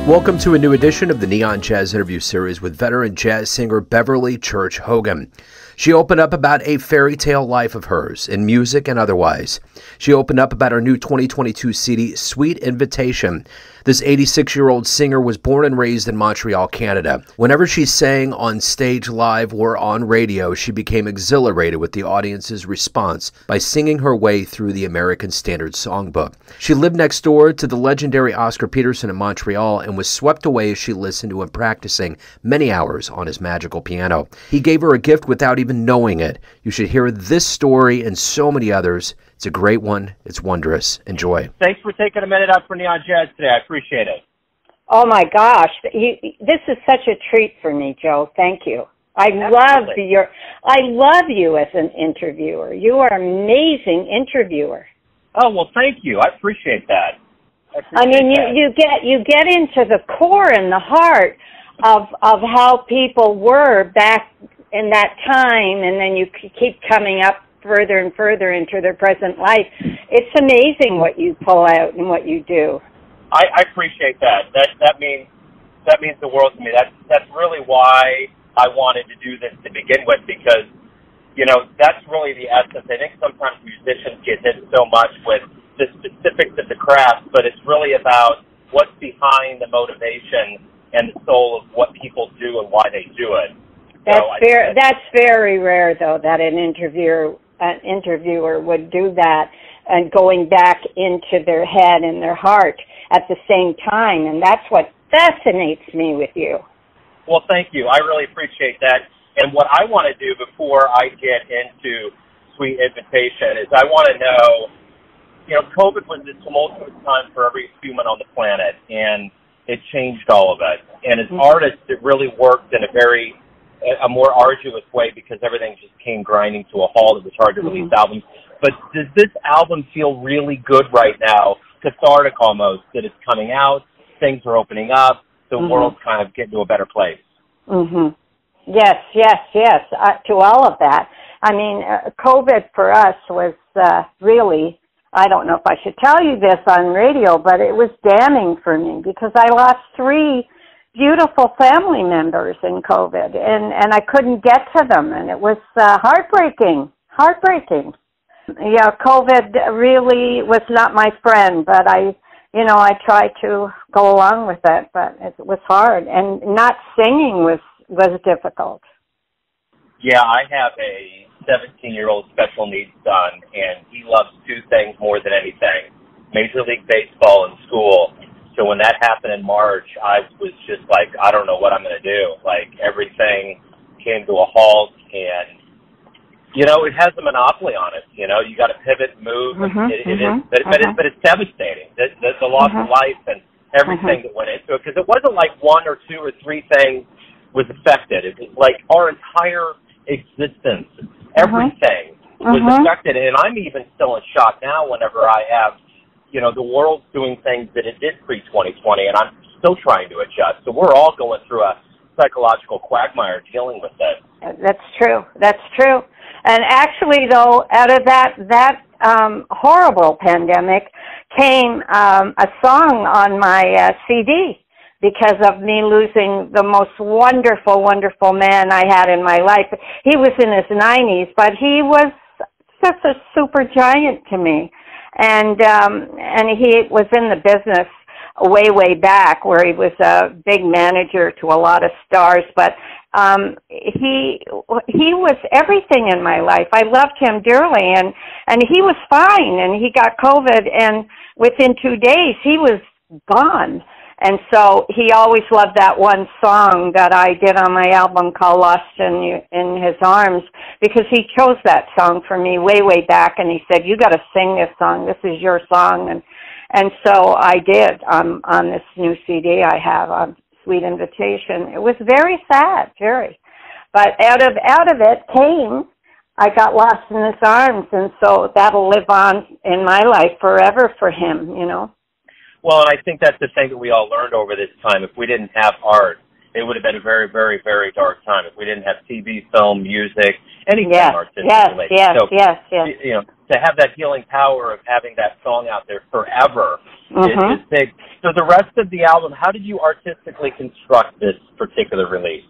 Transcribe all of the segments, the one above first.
Welcome to a new edition of the Neon Jazz Interview Series with veteran jazz singer Beverly Church Hogan. She opened up about a fairy tale life of hers, in music and otherwise. She opened up about her new 2022 CD, Sweet Invitation. This 86-year-old singer was born and raised in Montreal, Canada. Whenever she sang on stage live or on radio, she became exhilarated with the audience's response by singing her way through the American Standard Songbook. She lived next door to the legendary Oscar Peterson in Montreal and was swept away as she listened to him practicing many hours on his magical piano. He gave her a gift without even knowing it. You should hear this story and so many others. It's a great one. It's wondrous. Enjoy. Thanks for taking a minute out for Neon Jazz today. I appreciate it. Oh, my gosh. This is such a treat for me, Joe. Thank you. I love you as an interviewer. You are an amazing interviewer. Oh, well, thank you. I appreciate that. You get into the core and the heart of how people were back in that time, and then you keep coming up further and further into their present life. It's amazing what you pull out and what you do. I appreciate that. That means the world to me. That's really why I wanted to do this to begin with, because that's really the essence. I think sometimes musicians get hit so much with the specifics of the craft, but it's really about what's behind the motivation and the soul of what people do and why they do it. That's very rare, though, that an interviewer would do that, and going back into their head and their heart at the same time, and that's what fascinates me with you. Well, thank you. I really appreciate that. And what I want to do before I get into Sweet Invitation is I want to know, COVID was a tumultuous time for every human on the planet, and it changed all of us. And as artists, it really worked in a more arduous way because everything just came grinding to a halt. It was hard to release albums. But does this album feel really good right now, cathartic almost, that it's coming out, things are opening up, the world's kind of getting to a better place? Yes, to all of that. I mean, COVID for us was really, I don't know if I should tell you this on radio, but it was damning for me because I lost 3 beautiful family members in COVID, and I couldn't get to them, and it was heartbreaking. Yeah, COVID really was not my friend, but I tried to go along with it, but it was hard, and not singing was difficult. Yeah, I have a 17-year-old special needs son, and he loves 2 things more than anything: Major League Baseball and school. So when that happened in March, I was just like, I don't know what I'm going to do. Like, everything came to a halt, and, it has a monopoly on it. You got to pivot, move, but it's devastating. The loss of life and everything that went into it, because it wasn't like 1 or 2 or 3 things was affected. It was like our entire existence, everything was affected, and I'm even still in shock now whenever I have the world's doing things that it did pre-2020, and I'm still trying to adjust. So we're all going through a psychological quagmire dealing with it. That's true. And actually, though, out of that horrible pandemic came a song on my CD because of me losing the most wonderful, wonderful man I had in my life. He was in his 90s, but he was just a super giant to me. And he was in the business way back, where he was a big manager to a lot of stars, but he was everything in my life. I loved him dearly, and he was fine, and he got COVID, and within 2 days he was gone. And so he always loved that one song that I did on my album called Lost in His Arms, because he chose that song for me way back, and he said, you got to sing this song. This is your song. And so I did on this new CD I have on Sweet Invitation. It was very sad, very. But out of it came, I got lost in his arms, and so that'll live on in my life forever for him, Well, and I think that's the thing that we all learned over this time. If we didn't have art, it would have been a very, very, very dark time. If we didn't have TV, film, music, anything artistic related. Yes. To have that healing power of having that song out there forever Mm-hmm. It's big. So the rest of the album, how did you artistically construct this particular release?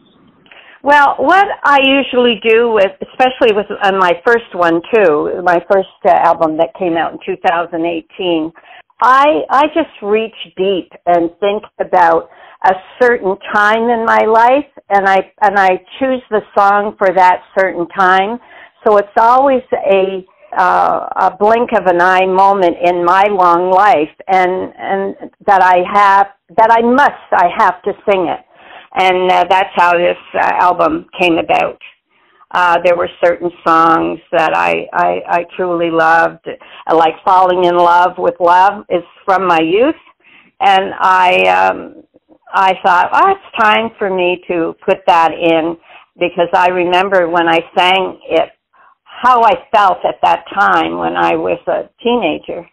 Well, what I usually do with, especially with my first one too, my first album that came out in 2018, I just reach deep and think about a certain time in my life, and I choose the song for that certain time. So it's always a blink of an eye moment in my long life, and that I have to sing it. And that's how this album came about. There were certain songs that I truly loved, like Falling in Love with Love is from my youth, and I thought, oh, it's time for me to put that in, because I remember when I sang it, how I felt at that time when I was a teenager.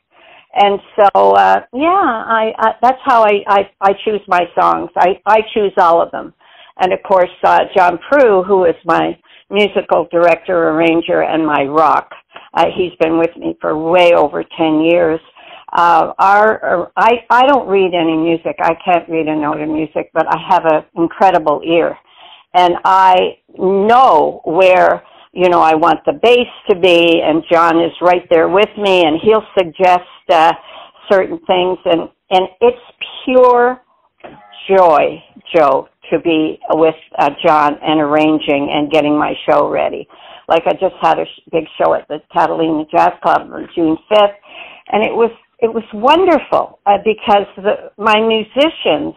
And so, that's how I choose my songs. I choose all of them. And of course, John Prue, who is my musical director, arranger, and my rock, he's been with me for way over 10 years. I don't read any music. I can't read a note of music, but I have an incredible ear. And I know where, I want the bass to be, and John is right there with me, and he'll suggest certain things, and it's pure joy, Joe, to be with John and arranging and getting my show ready. Like I just had a big show at the Catalina Jazz Club on June 5th, and it was wonderful because my musicians,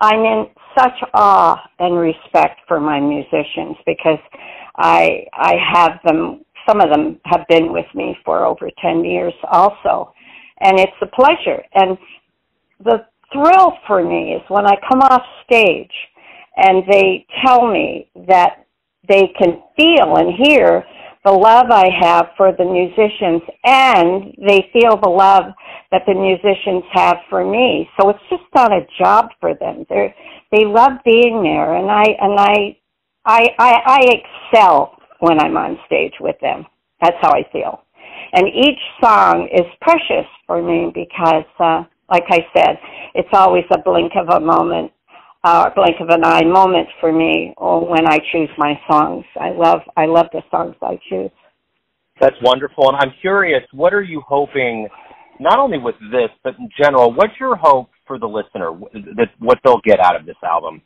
I'm in such awe and respect for my musicians, because I have them, some of them have been with me for over 10 years also, and it's a pleasure. And the thrill for me is when I come off stage and they tell me that they can feel and hear the love I have for the musicians, and they feel the love that the musicians have for me. So it's just not a job for them. They love being there, and I excel when I'm on stage with them. That's how I feel. And each song is precious for me because, like I said, it's always a blink of a moment, blink of an eye moment for me when I choose my songs. I love the songs I choose. That's wonderful. And I'm curious, what are you hoping, not only with this, but in general, what's your hope for the listener, what they'll get out of this album?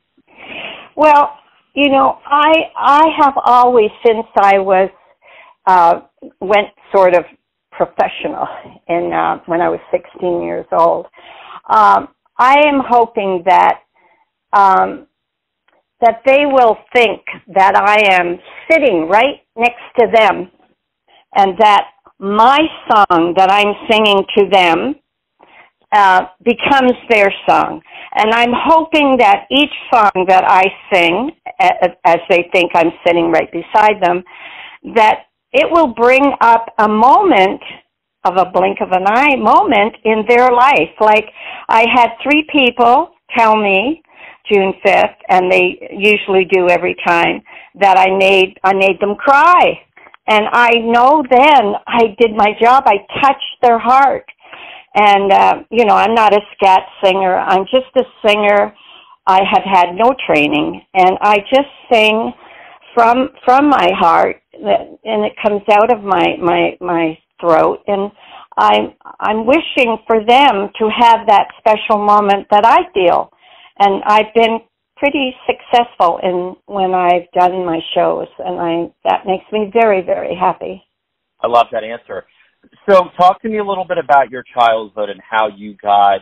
Well, I have always, since I was, went sort of professional when I was 16 years old, I am hoping that they will think that I am sitting right next to them, and that my song that I'm singing to them becomes their song. And I'm hoping that each song that I sing, as they think I'm sitting right beside them, that it will bring up a moment of a blink of an eye moment in their life. Like I had 3 people tell me June 5th, and they usually do every time, that I made them cry. And I know then I did my job. I touched their heart. And, I'm not a scat singer. I'm just a singer. I have had no training, and I just sing from my heart, and it comes out of my throat. And I'm wishing for them to have that special moment that I feel. And I've been pretty successful when I've done my shows, and that makes me very, very happy. I love that answer. So talk to me a little bit about your childhood and how you got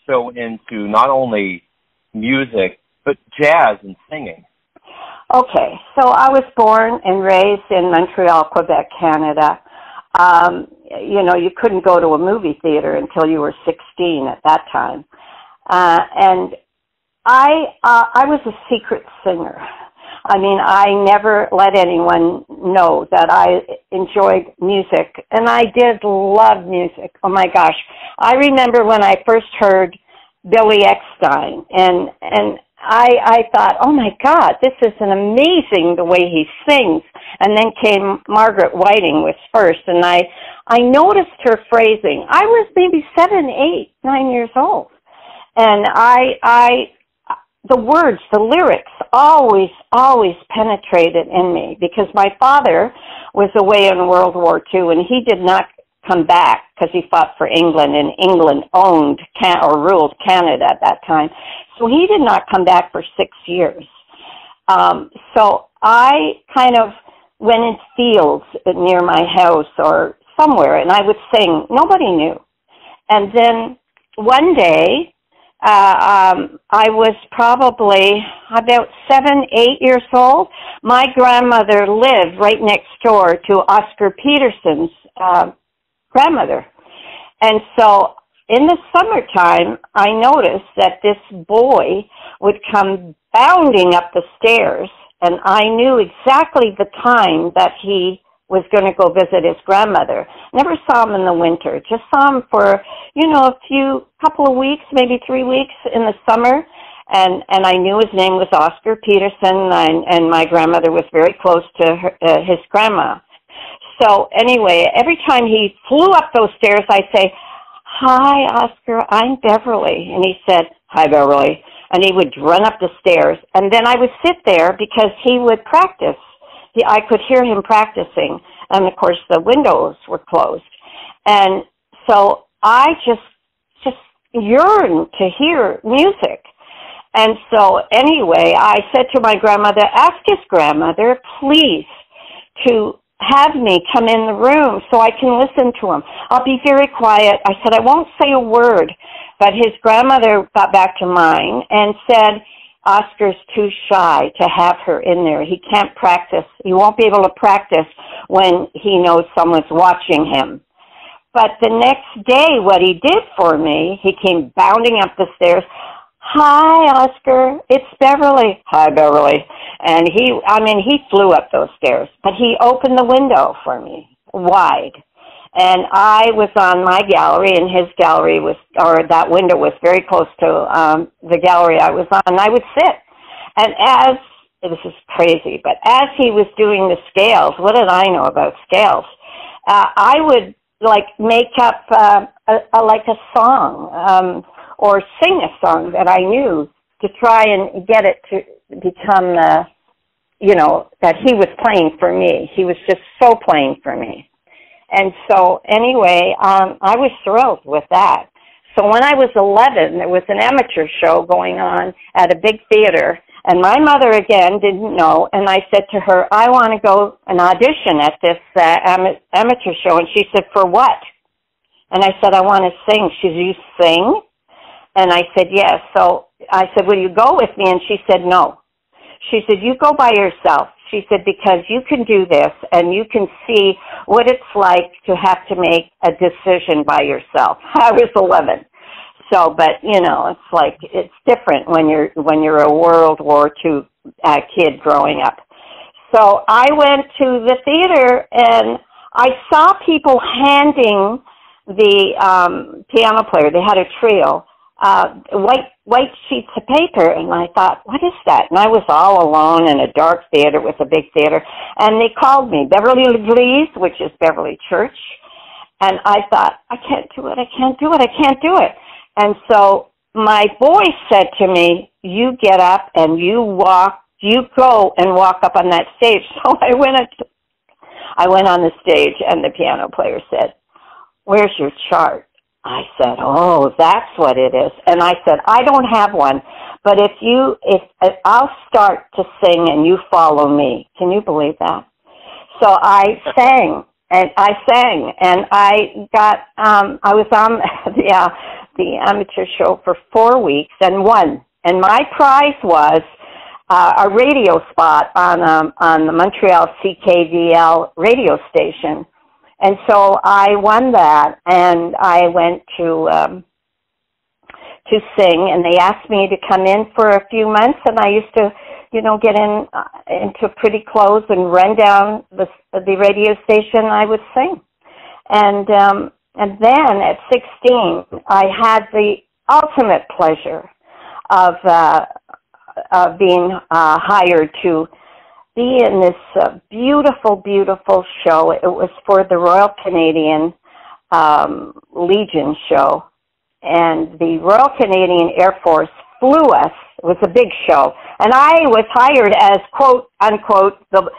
so into not only music, but jazz and singing. Okay, so I was born and raised in Montreal, Quebec, Canada. You couldn't go to a movie theater until you were 16 at that time. And I was a secret singer. I mean, I never let anyone know that I enjoyed music, and I did love music. Oh my gosh. I remember when I first heard Billy Eckstine, and I thought, oh my God, this is an amazing the way he sings. And then came Margaret Whiting was first, and I I noticed her phrasing. I was maybe 7, 8, 9 years old. And the words, the lyrics always penetrated in me, because my father was away in World War II, and he did not come back because he fought for England, and England owned or ruled Canada at that time. So he did not come back for 6 years. So I kind of went in fields near my house or somewhere, and I would sing. Nobody knew. And then one day, I was probably about 7, 8 years old. My grandmother lived right next door to Oscar Peterson's grandmother. And so in the summertime, I noticed that this boy would come bounding up the stairs, and I knew exactly the time that he was going to go visit his grandmother. Never saw him in the winter. Just saw him for, a couple of weeks, maybe 3 weeks in the summer. And I knew his name was Oscar Peterson, and my grandmother was very close to his grandma. So anyway, every time he flew up those stairs, I'd say, "Hi, Oscar, I'm Beverly." And he said, "Hi, Beverly." And he would run up the stairs. And then I would sit there because he would practice. I could hear him practicing, and of course the windows were closed. And so I just yearned to hear music. And so anyway, I said to my grandmother, "Ask his grandmother, please, to have me come in the room so I can listen to him. I'll be very quiet." I said, "I won't say a word." But his grandmother got back to mine and said, "Oscar's too shy to have her in there. He can't practice. He won't be able to practice when he knows someone's watching him." But the next day, what he did for me, he came bounding up the stairs. "Hi, Oscar. It's Beverly." "Hi, Beverly." And he flew up those stairs. But he opened the window for me, wide. And I was on my gallery, and his gallery that window was very close to the gallery I was on, and I would sit. And this is crazy, but as he was doing the scales, what did I know about scales? I would, make up a song, or sing a song that I knew to try and get it to become, that he was playing for me. He was just so playing for me. And so, anyway, I was thrilled with that. So when I was 11, there was an amateur show going on at a big theater, and my mother, again, didn't know, and I said to her, "I want to go and audition at this amateur show." And she said, "For what?" And I said, "I want to sing." She said, "You sing?" And I said, "Yes." So I said, "Will you go with me?" And she said, "No." She said, "You go by yourself." She said, "Because you can do this, and you can see what it's like to have to make a decision by yourself." I was 11. So, but, it's different when you're a World War II kid growing up. So I went to the theater, and I saw people handing the piano player, they had a trio, white sheets of paper, and I thought, what is that? And I was all alone in a dark theater with a big theater, and they called me Beverly L'église, which is Beverly Church, and I thought, I can't do it. And so my voice said to me, "You get up and you go and walk up on that stage." So I went on the stage, and the piano player said, "Where's your chart?" I said, "Oh, that's what it is." And I said, "I don't have one, but if I'll start to sing and you follow me." Can you believe that? So I sang, and I got, I was on the amateur show for 4 weeks and won. And my prize was a radio spot on the Montreal CKVL radio station. And so I won that, and I went to sing, and they asked me to come in for a few months, and I used to, get into pretty clothes and run down the radio station. I would sing. And then at 16, I had the ultimate pleasure of being hired to be in this beautiful, beautiful show. It was for the Royal Canadian Legion show, and the Royal Canadian Air Force flew us. It was a big show, and I was hired as, quote, unquote, the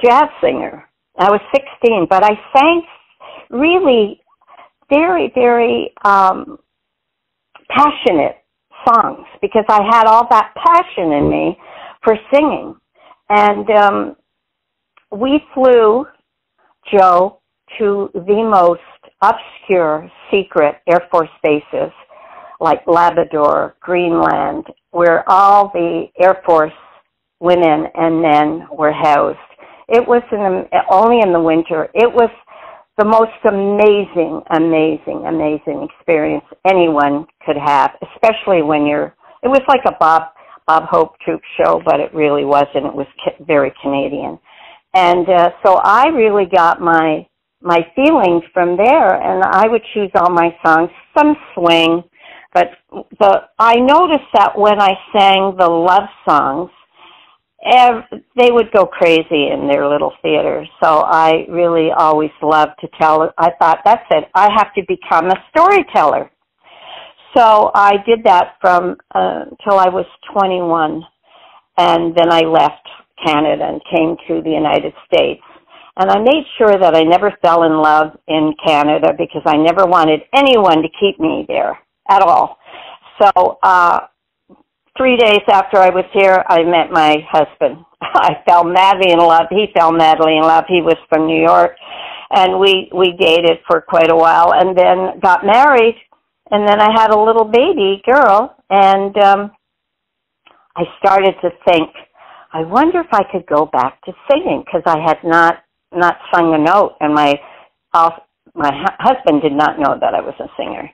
jazz singer. I was 16, but I sang really very, very passionate songs because I had all that passion in me for singing. And we flew, Joe, to the most obscure, secret Air Force bases like Labrador, Greenland, where all the Air Force women and men were housed. It was only in the winter. It was the most amazing, amazing, amazing experience anyone could have, especially when it was like a Bob Hope Troop show, but it really wasn't. It was very Canadian. And so I really got my feelings from there, and I would choose all my songs, some swing, but I noticed that when I sang the love songs, they would go crazy in their little theater. So I really always loved to tell. I thought, that's it. I have to become a storyteller. So I did that from till I was 21, and then I left Canada and came to the United States. And I made sure that I never fell in love in Canada because I never wanted anyone to keep me there at all. So 3 days after I was here, I met my husband. I fell madly in love. He fell madly in love. He was from New York. And we dated for quite a while and then got married. And then I had a little baby girl. And I started to think, I wonder if I could go back to singing because I had not sung a note. And my husband did not know that I was a singer.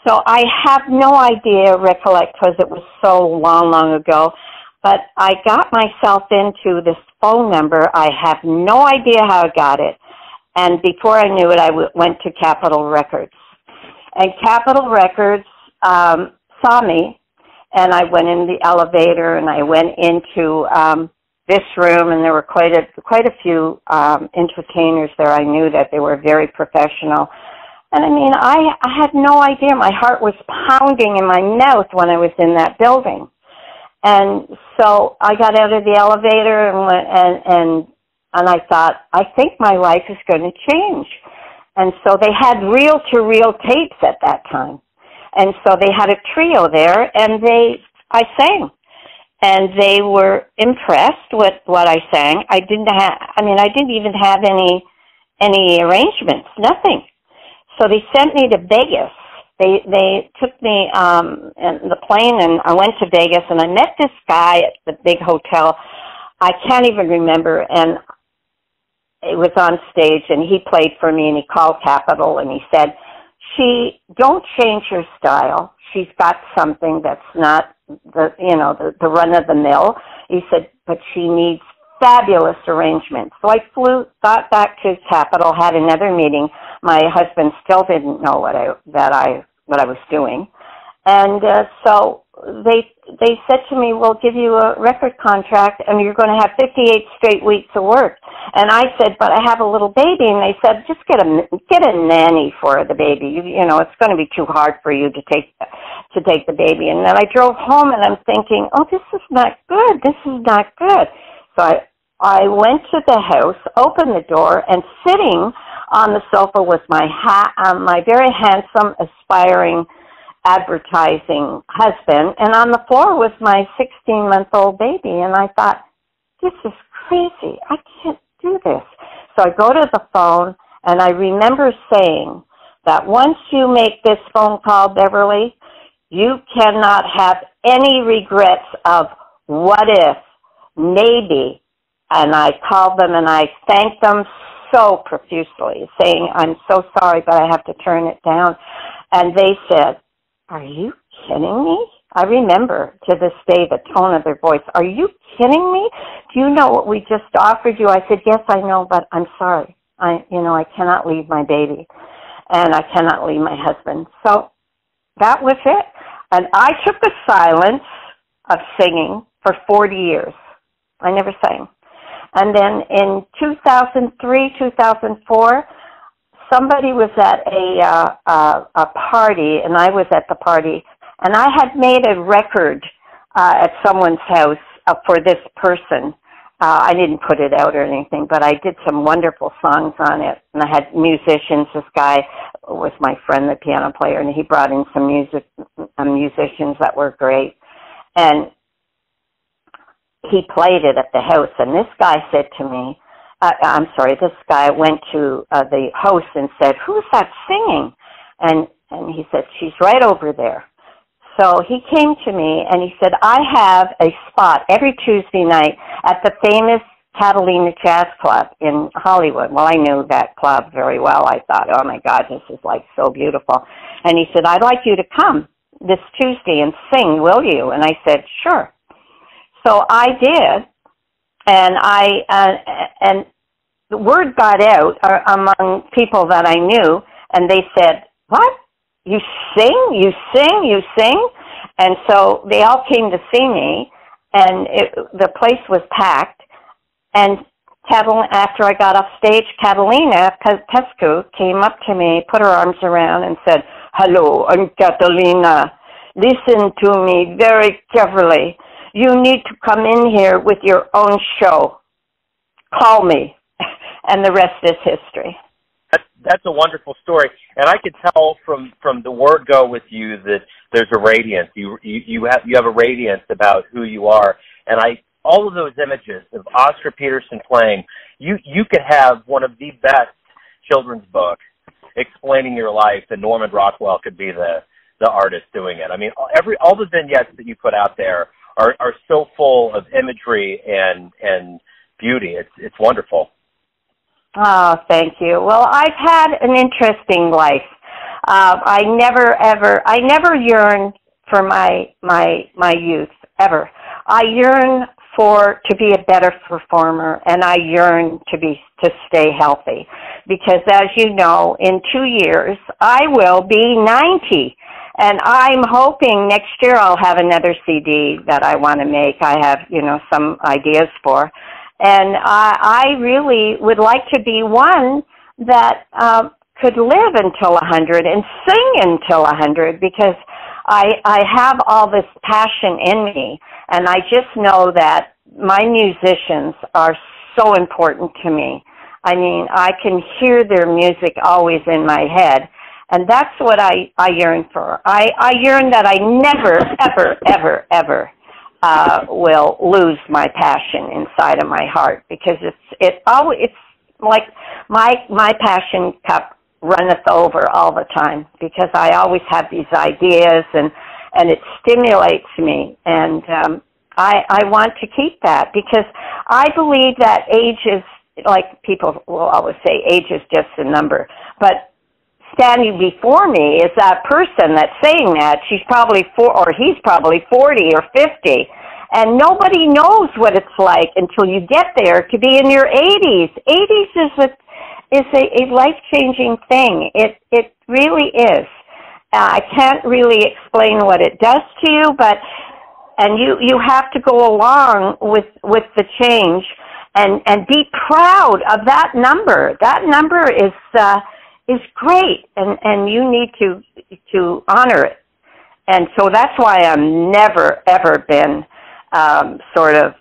So I have no idea, recollect, because it was so long, long ago. But I got myself into this phone number. I have no idea how I got it. And before I knew it, I went to Capitol Records. And Capitol Records saw me, and I went in the elevator, and I went into this room, and there were quite a few entertainers there. I knew that they were very professional. And I mean, I had no idea. My heart was pounding in my mouth when I was in that building. And so I got out of the elevator and I thought, I think my life is going to change. And so they had reel-to-reel tapes at that time. And so they had a trio there, and I sang. And they were impressed with what I sang. I didn't even have any arrangements, nothing. So they sent me to Vegas. They took me in the plane, and I went to Vegas, and I met this guy at the big hotel. I can't even remember, and it was on stage, and he played for me, and he called Capitol, and he said, don't change her style. She's got something that's not the run-of-the-mill. He said, but she needs fabulous arrangements. So I got back to Capitol, had another meeting. My husband still didn't know what I was doing, and so they said to me, "We'll give you a record contract, and you're going to have 58 straight weeks of work." And I said, "But I have a little baby," and they said, "Just get a nanny for the baby. You know, it's going to be too hard for you to take the baby." And then I drove home, and I'm thinking, "Oh, this is not good. This is not good." So I went to the house, opened the door, and sitting on the sofa was my very handsome, aspiring advertising husband, and on the floor was my 16-month-old baby. And I thought, this is crazy. I can't do this. So I go to the phone, and I remember saying that once you make this phone call, Beverly, you cannot have any regrets of what if, maybe. And I called them, and I thanked them so profusely, saying, I'm so sorry, but I have to turn it down. And they said, are you kidding me? I remember to this day the tone of their voice. Are you kidding me? Do you know what we just offered you? I said, yes, I know, but I'm sorry. I cannot leave my baby, and I cannot leave my husband. So that was it. And I took the silence of singing for 40 years. I never sang. And then in 2003, 2004, somebody was at a party, and I was at the party, and I had made a record at someone's house for this person. I didn't put it out or anything, but I did some wonderful songs on it, and I had musicians. This guy was my friend, the piano player, and he brought in some musicians that were great, and he played it at the house, and this guy said to me, this guy went to the host and said, "Who's that singing?" And he said, "She's right over there." So he came to me and he said, "I have a spot every Tuesday night at the famous Catalina Jazz Club in Hollywood." Well, I knew that club very well. I thought, oh my God, this is like so beautiful. And he said, "I'd like you to come this Tuesday and sing, will you?" And I said, "Sure." So I did, and the word got out among people that I knew, and they said, "What? You sing? You sing? You sing?" And so they all came to see me, and the place was packed. And after I got off stage, Catalina Pescu came up to me, put her arms around, and said, "Hello, I'm Catalina. Listen to me very carefully. You need to come in here with your own show. Call me." And the rest is history. That's a wonderful story, and I could tell from the word go with you that there's a radiance. You have a radiance about who you are, and all of those images of Oscar Peterson playing. You could have one of the best children's books explaining your life, and Norman Rockwell could be the artist doing it. I mean, all the vignettes that you put out there are so full of imagery and beauty. It's wonderful. Oh, thank you. Well, I've had an interesting life. I never yearn for my youth, ever. I yearn to be a better performer, and I yearn to stay healthy. Because as you know, in 2 years, I will be 90. And I'm hoping next year I'll have another CD that I want to make. I have, some ideas for. And I really would like to be one that could live until 100 and sing until 100, because I have all this passion in me, and I just know that my musicians are so important to me. I mean, I can hear their music always in my head, and that's what I yearn for. I yearn that I never, ever, ever, ever will lose my passion inside of my heart, because it's like my passion cup runneth over all the time, because I always have these ideas, and it stimulates me, and I want to keep that, because I believe that age is, like people will always say, age is just a number, but standing before me is that person that's saying that. She's probably he's probably 40 or 50. And nobody knows what it's like until you get there to be in your 80s. 80s is a life-changing thing. It really is. I can't really explain what it does to you, and you have to go along with the change and be proud of that number. That number is great, and you need to honor it. And so that's why I've never, ever been sort of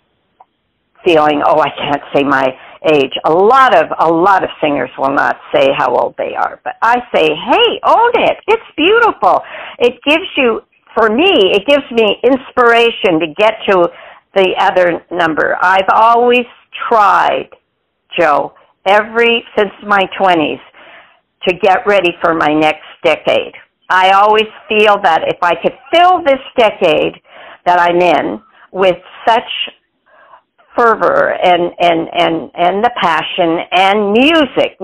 feeling, oh, I can't say my age. A lot of singers will not say how old they are, but I say, hey, own it. It's beautiful. It gives you, for me, it gives me inspiration to get to the other number. I've always tried, Joe, since my 20s, to get ready for my next decade. I always feel that if I could fill this decade that I'm in with such fervor and the passion and music,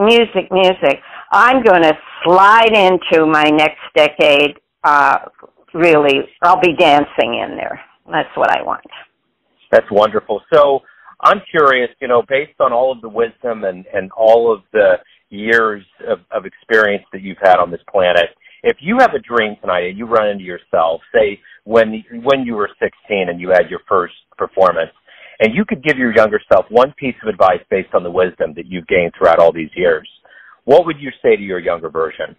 I'm going to slide into my next decade. Really, I'll be dancing in there. That's what I want. That's wonderful. So I'm curious, based on all of the wisdom and all of the years of experience that you've had on this planet, if you have a dream tonight and you run into yourself, say when you were 16 and you had your first performance, and you could give your younger self one piece of advice based on the wisdom that you've gained throughout all these years, What would you say to your younger version?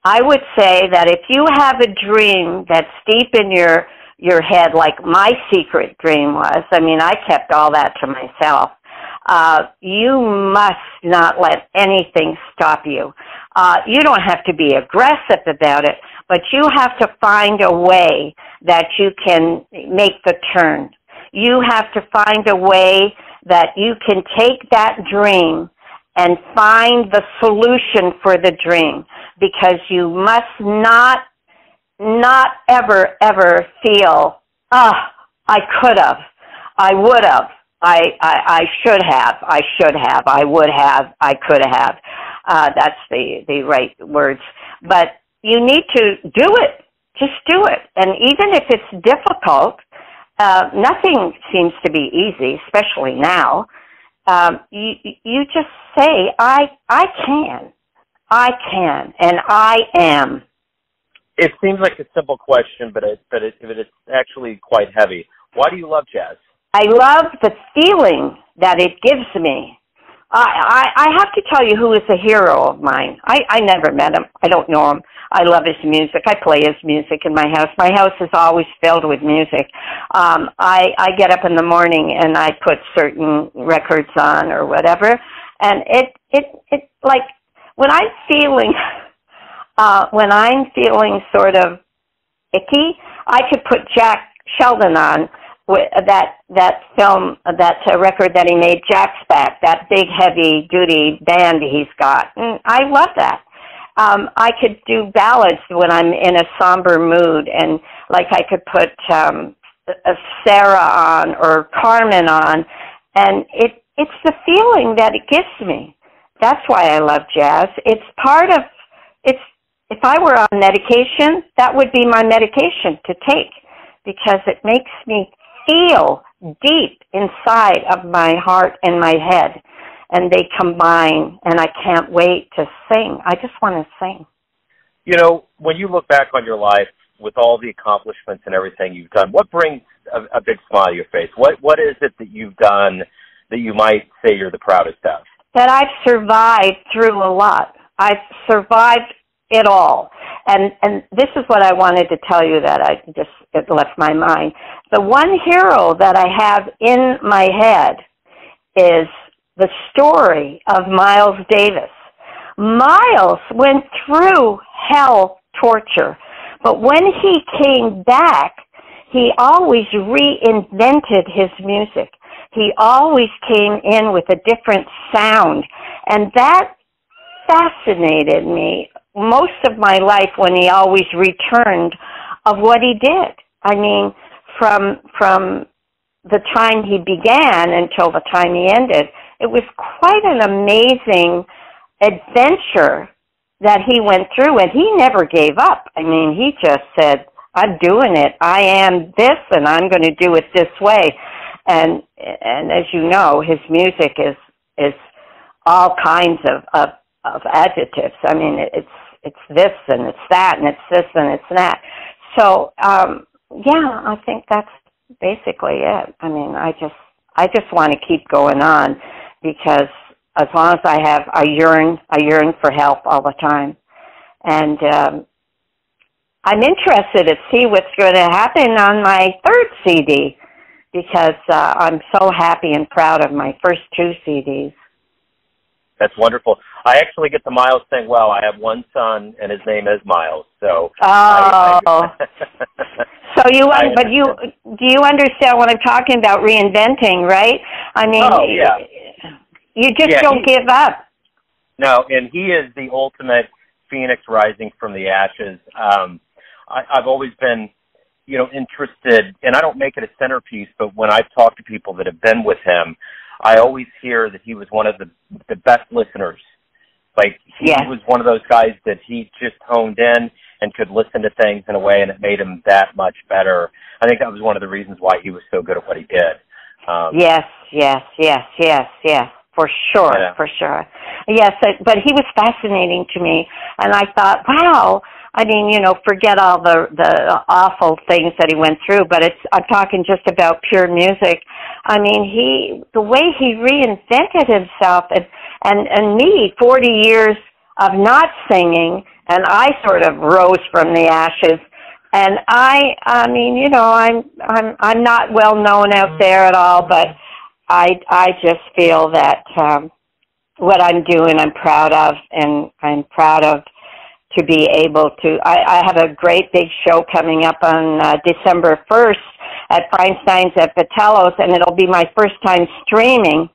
I would say that if you have a dream that's deep in your head, like my secret dream was, I mean, I kept all that to myself, you must not let anything stop you. You don't have to be aggressive about it, but you have to find a way that you can make the turn. You have to find a way that you can take that dream and find the solution for the dream, because you must not ever feel, I could have, I would have, I should have, I would have, I could have. That's the right words. But you need to do it. Just do it. And even if it's difficult, nothing seems to be easy, especially now. You just say, I can, and I am. It seems like a simple question, but it's actually quite heavy. Why do you love jazz? I love the feeling that it gives me. I have to tell you who is a hero of mine. I never met him. I don't know him. I love his music. I play his music in my house. My house is always filled with music. I get up in the morning and I put certain records on or whatever, and it like when I'm feeling sort of icky, I could put Jack Sheldon on that film, that record that he made, Jack's Back, that big heavy duty band he's got. And I love that. I could do ballads when I'm in a somber mood, and like I could put Sarah on or Carmen on, and it's the feeling that it gives me. That's why I love jazz. It's part of, if I were on medication, that would be my medication to take, because it makes me feel deep inside of my heart and my head, and they combine, and I can't wait to sing. I just want to sing. You know, when you look back on your life with all the accomplishments and everything you've done, what brings a big smile to your face? What is it that you've done that you might say you're the proudest of? That I've survived through a lot. I've survived it all. And this is what I wanted to tell you that it left my mind. The one hero that I have in my head is the story of Miles Davis. Miles went through hell torture, but when he came back, he always reinvented his music. He always came in with a different sound, and that fascinated me most of my life, when he always returned of what he did. I mean, from the time he began until the time he ended, it was quite an amazing adventure that he went through, and he never gave up. I mean, he just said, I'm doing it. I am this, and I'm going to do it this way. And as you know, his music is all kinds of adjectives. I mean, it's this and it's that and it's this and it's that. So yeah, I think that's basically it. I mean, I just want to keep going on, because as long as I yearn for help all the time, and I'm interested to see what's going to happen on my third CD, because I'm so happy and proud of my first two CDs. That's wonderful. I actually get the Miles thing well. I have one son, and his name is Miles. So. Oh. So do you understand what I'm talking about? Reinventing, right? I mean, yeah. You just don't give up. No, and he is the ultimate phoenix rising from the ashes. I've always been, interested, and I don't make it a centerpiece, but when I've talked to people that have been with him, I always hear that he was one of the best listeners. Like, he was one of those guys that he just honed in and could listen to things in a way, and it made him that much better. I think that was one of the reasons why he was so good at what he did. Yes, for sure, for sure. Yes, but he was fascinating to me, and I thought, wow, I mean, forget all the awful things that he went through, but I'm talking just about pure music. I mean, the way he reinvented himself, And me, 40 years of not singing, and I sort of rose from the ashes. And I mean, you know, I'm not well known out there at all, but I just feel that what I'm doing, I'm proud of, and I'm proud of to be able to. I have a great big show coming up on December 1st at Feinstein's at Vitello's, and it'll be my first time streaming.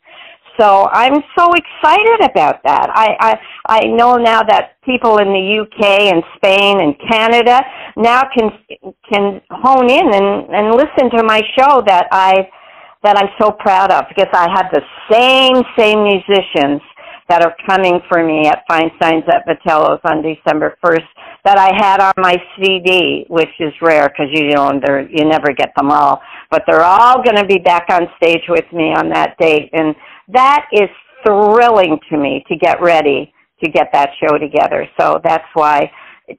So I'm so excited about that. I know now that people in the UK and Spain and Canada now can hone in and listen to my show that I'm so proud of, because I have the same musicians that are coming for me at Feinstein's at Vitello's on December 1st that I had on my CD, which is rare because you never get them all. But they're all going to be back on stage with me on that date, and that is thrilling to me to get ready to get that show together. So that's why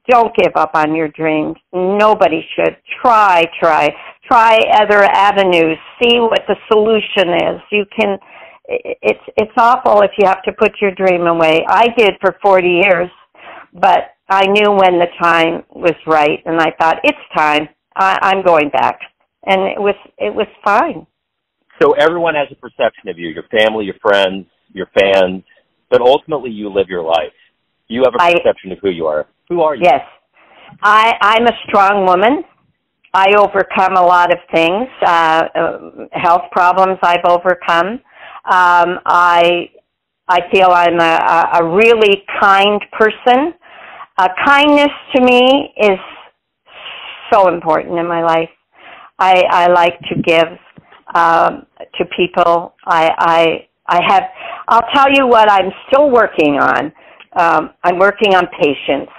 don't give up on your dreams. Nobody should. Try other avenues. See what the solution is. You can. It's awful if you have to put your dream away. I did for 40 years, but I knew when the time was right, and I thought, it's time. I'm going back. And it was fine. So everyone has a perception of you, your family, your friends, your fans, but ultimately you live your life. You have a perception of who you are. Who are you? Yes. I'm a strong woman. I overcome a lot of things. Health problems I've overcome. I feel I'm a really kind person. Kindness to me is so important in my life. I like to give to people. I'll tell you what I'm still working on. I'm working on patience.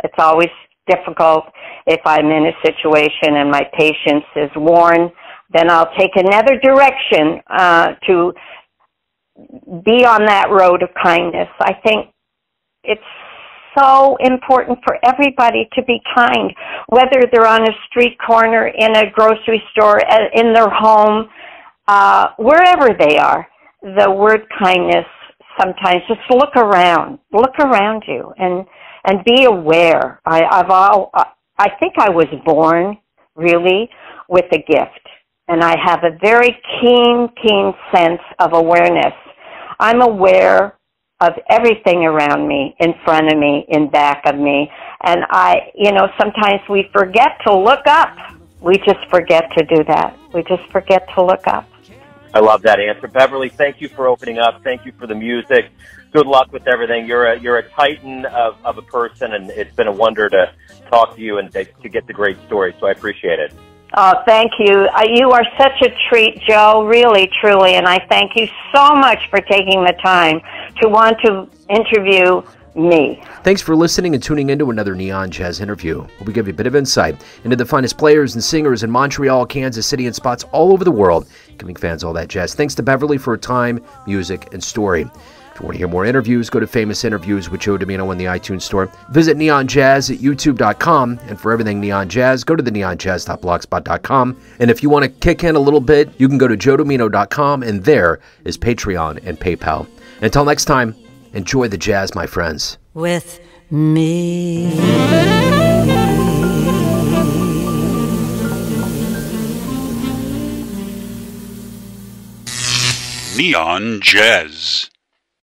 It's always difficult if I'm in a situation and my patience is worn. Then I'll take another direction to be on that road of kindness. I think it's so important for everybody to be kind, whether they're on a street corner, in a grocery store, in their home, wherever they are. The word kindness, sometimes just look around you and be aware. I think I was born really with a gift. And I have a very keen sense of awareness. I'm aware of everything around me, in front of me, in back of me. And sometimes we forget to look up. We just forget to do that. We just forget to look up. I love that answer. Beverly, thank you for opening up. Thank you for the music. Good luck with everything. You're a titan of a person, and it's been a wonder to talk to you and to get the great story. So I appreciate it. Oh, thank you. You are such a treat, Joe, really, truly, and I thank you so much for taking the time to want to interview me. Thanks for listening and tuning into another Neon Jazz interview, where we give you a bit of insight into the finest players and singers in Montreal, Kansas City, and spots all over the world, giving fans all that jazz. Thanks to Beverly for her time, music, and story. If you want to hear more interviews, go to Famous Interviews with Joe Domino in the iTunes Store. Visit Neon Jazz at youtube.com, and for everything Neon Jazz, go to the neonjazz.blogspot.com. And if you want to kick in a little bit, you can go to joedomino.com, and there is Patreon and PayPal. Until next time, enjoy the jazz, my friends. With me. Neon Jazz.